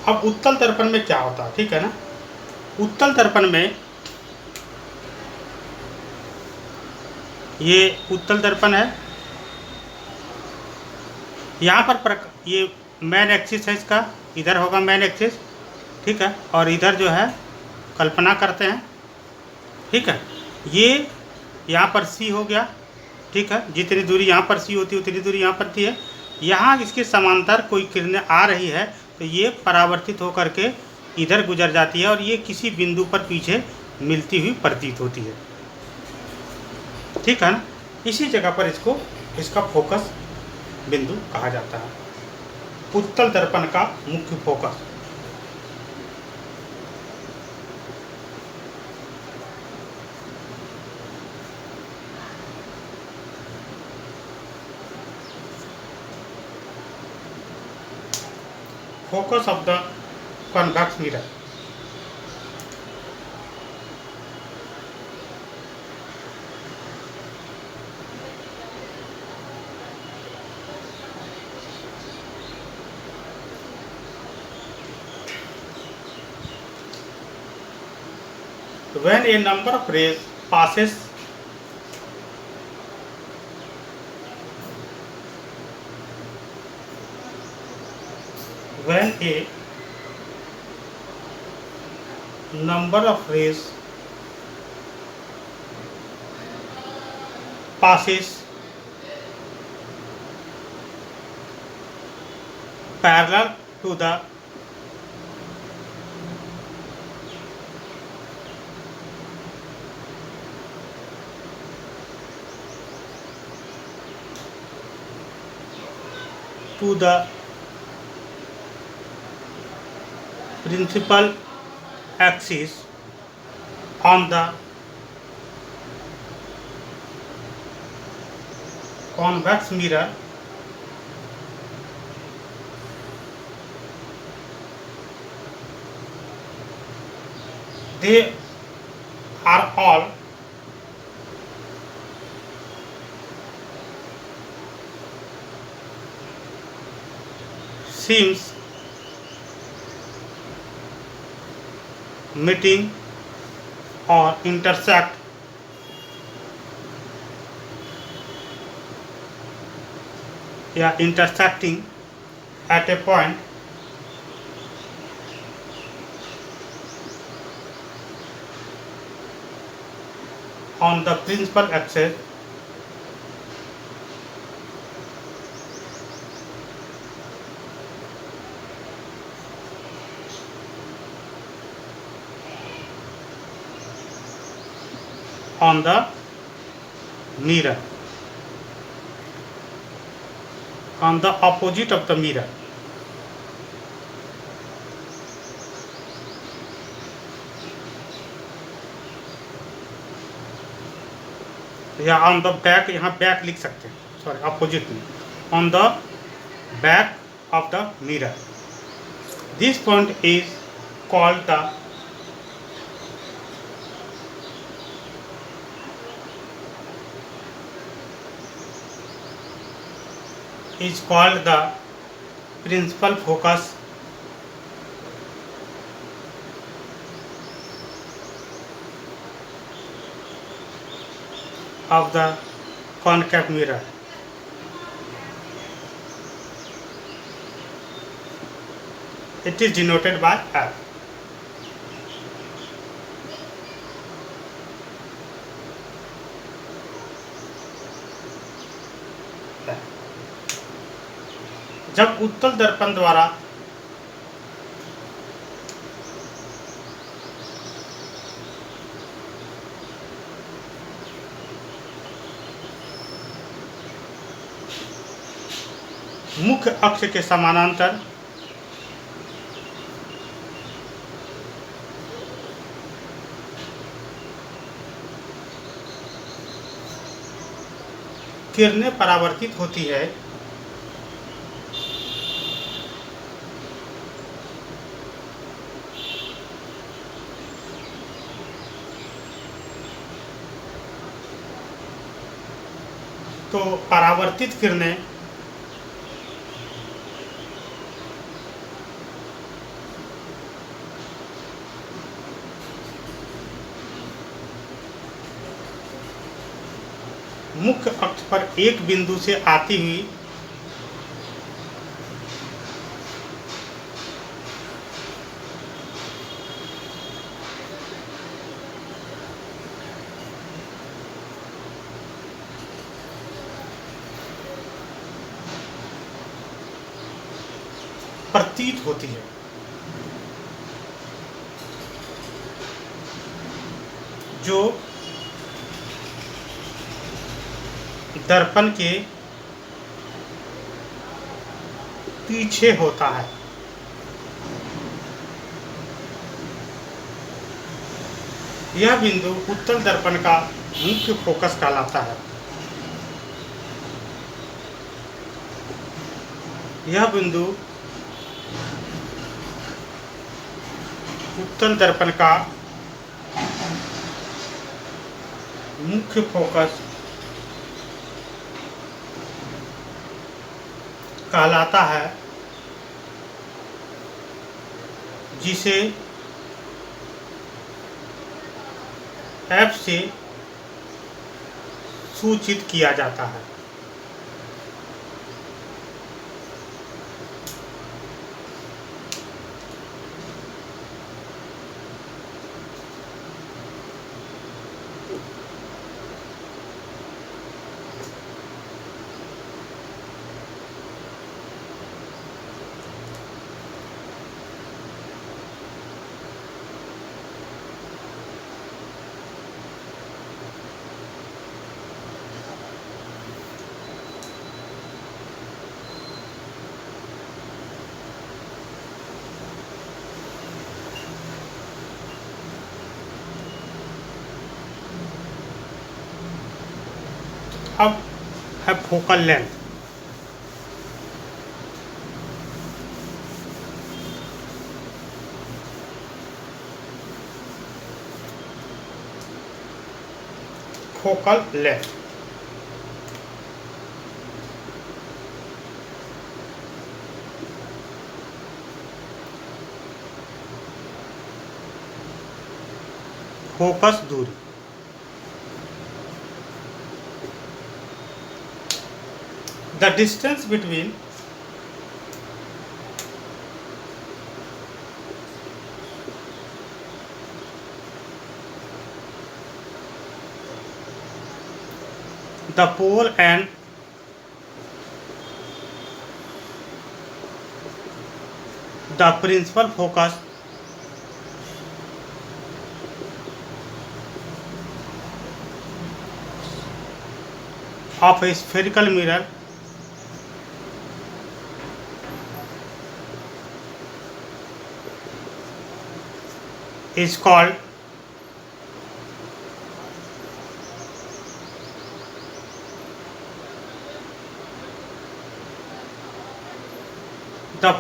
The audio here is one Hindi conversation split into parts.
अब उत्तल दर्पण में क्या होता है, ठीक है ना। उत्तल दर्पण में ये उत्तल दर्पण है, यहाँ पर ये मेन एक्सिस है इसका, इधर होगा मेन एक्सिस, ठीक है, और इधर जो है कल्पना करते हैं, ठीक है। ये यहाँ पर सी हो गया, ठीक है, जितनी दूरी यहाँ पर सी होती है उतनी दूरी यहाँ पर थी है। यहाँ इसके समांतर कोई किरणें आ रही है तो ये परावर्तित होकर के इधर गुजर जाती है और ये किसी बिंदु पर पीछे मिलती हुई प्रतीत होती है, ठीक है ना। इसी जगह पर इसका फोकस बिंदु कहा जाता है, उत्तल दर्पण का मुख्य focus. Focus of the convex mirror. When a number of rays passes when a number of rays passes parallel to the principal axis on the convex mirror, they are all seems meeting or intersect या intersecting at a point on the principal axis on the mirror, on the opposite of the mirror. या on the back, यहाँ back लिख सकते हैं, सॉरी opposite में, on the back of the mirror. This point is called the principal focus of the concave mirror. It is denoted by F. जब उत्तल दर्पण द्वारा मुख्य अक्ष के समानांतर किरणें परावर्तित होती है तो परावर्तित किरणें मुख्य अक्ष पर एक बिंदु से आती हुई प्रतीत होती है। जो दर्पण के पीछे होता है। यह बिंदु उत्तल दर्पण का मुख्य फोकस कहलाता है। यह बिंदु उत्तल दर्पण का मुख्य फोकस कहलाता है, जिसे F से सूचित किया जाता है। अब है focal length. Focal length focus दूरी। The distance between the pole and the principal focus of a spherical mirror is called the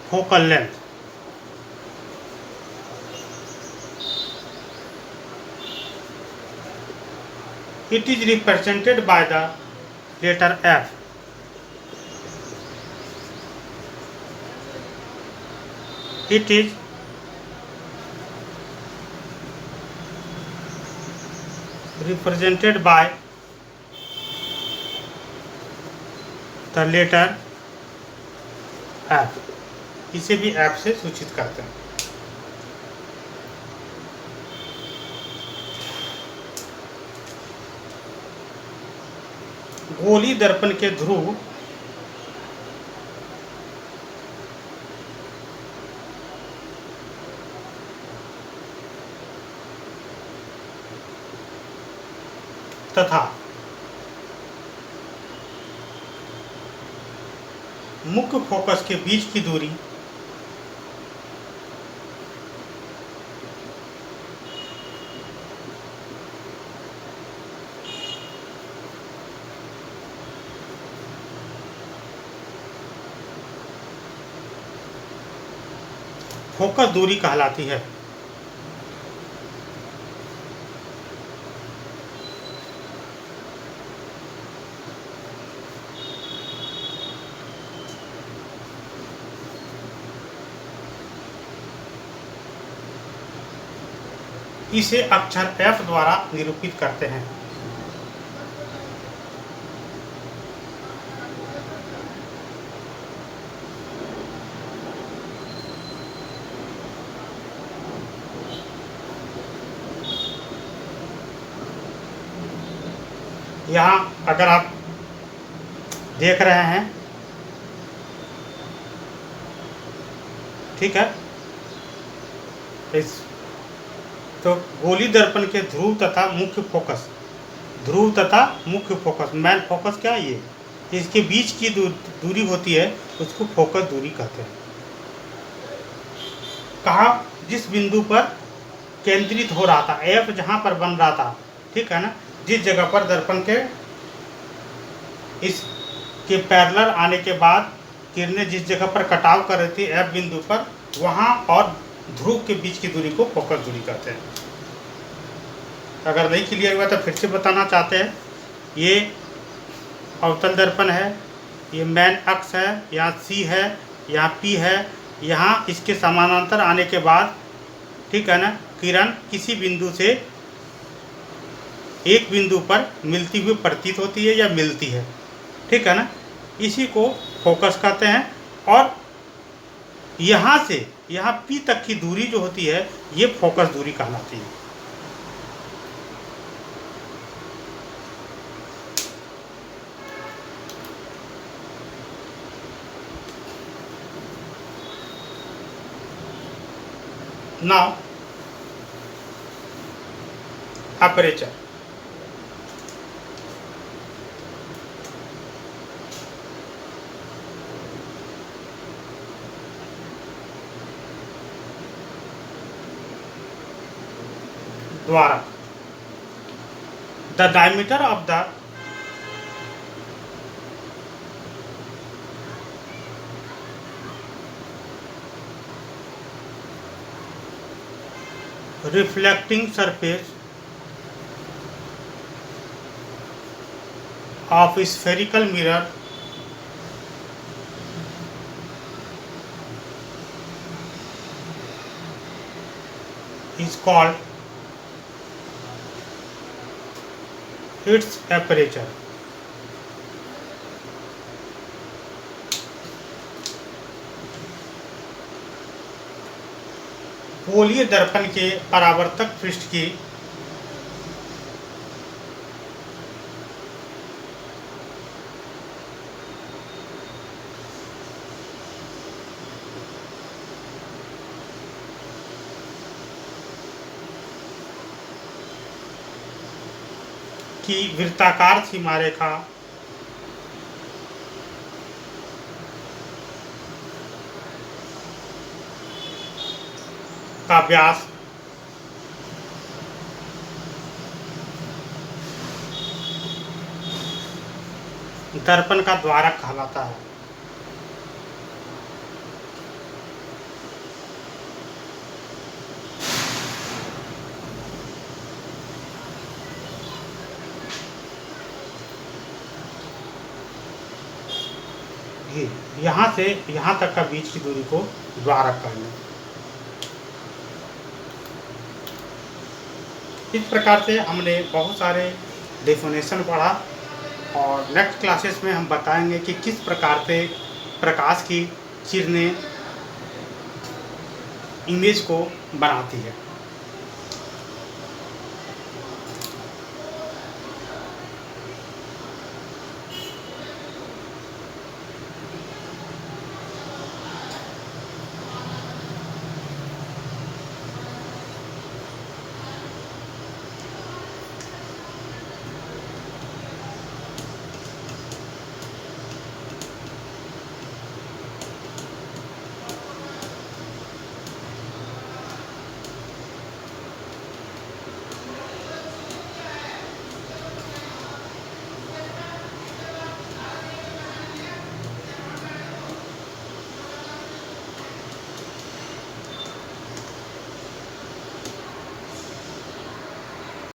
focal length. It is represented by the letter F. It is represented by the letter F. इसे भी F से सूचित करते हैं। गोली दर्पण के ध्रुव तथा मुख्य फोकस के बीच की दूरी फोकस दूरी कहलाती है। इसे अक्षर F द्वारा निरूपित करते हैं। यहाँ अगर आप देख रहे हैं, ठीक है, इस तो गोली दर्पण के ध्रुव तथा मुख्य फोकस, ध्रुव तथा मुख्य फोकस, मेन फोकस क्या है, ये इसके बीच की दूरी होती है, उसको फोकस दूरी कहते हैं। कहा जिस बिंदु पर केंद्रित हो रहा था, एफ जहाँ पर बन रहा था, ठीक है ना, जिस जगह पर दर्पण के इसके पैरेलल आने के बाद किरणें जिस जगह पर कटाव कर रही थी एफ बिंदु पर, वहाँ और ध्रुव के बीच की दूरी को फोकस दूरी कहते हैं। अगर नहीं क्लियर हुआ तो फिर से बताना चाहते हैं। ये अवतल दर्पण है, ये मेन अक्ष है, यहाँ सी है, यहाँ पी है, यहाँ इसके समानांतर आने के बाद, ठीक है ना, किरण किसी बिंदु से एक बिंदु पर मिलती हुई प्रतीत होती है या मिलती है, ठीक है ना, इसी को फोकस कहते हैं। और यहाँ से यहाँ पी तक की दूरी जो होती है ये फोकस दूरी कहलाती है। नाउ अपर्चर, द्वारक, the diameter of the reflecting surface of a spherical mirror is called its aperture। गोलीय दर्पण के परावर्तक पृष्ठ की वृत्ताकार सीमारेखा का व्यास दर्पण का द्वारक कहलाता है। यहाँ से यहाँ तक का बीच की दूरी को द्वारक कहते हैं। इस प्रकार से हमने बहुत सारे डेफिनेशन पढ़ा और नेक्स्ट क्लासेस में हम बताएंगे कि किस प्रकार से प्रकाश की किरणें इमेज को बनाती है।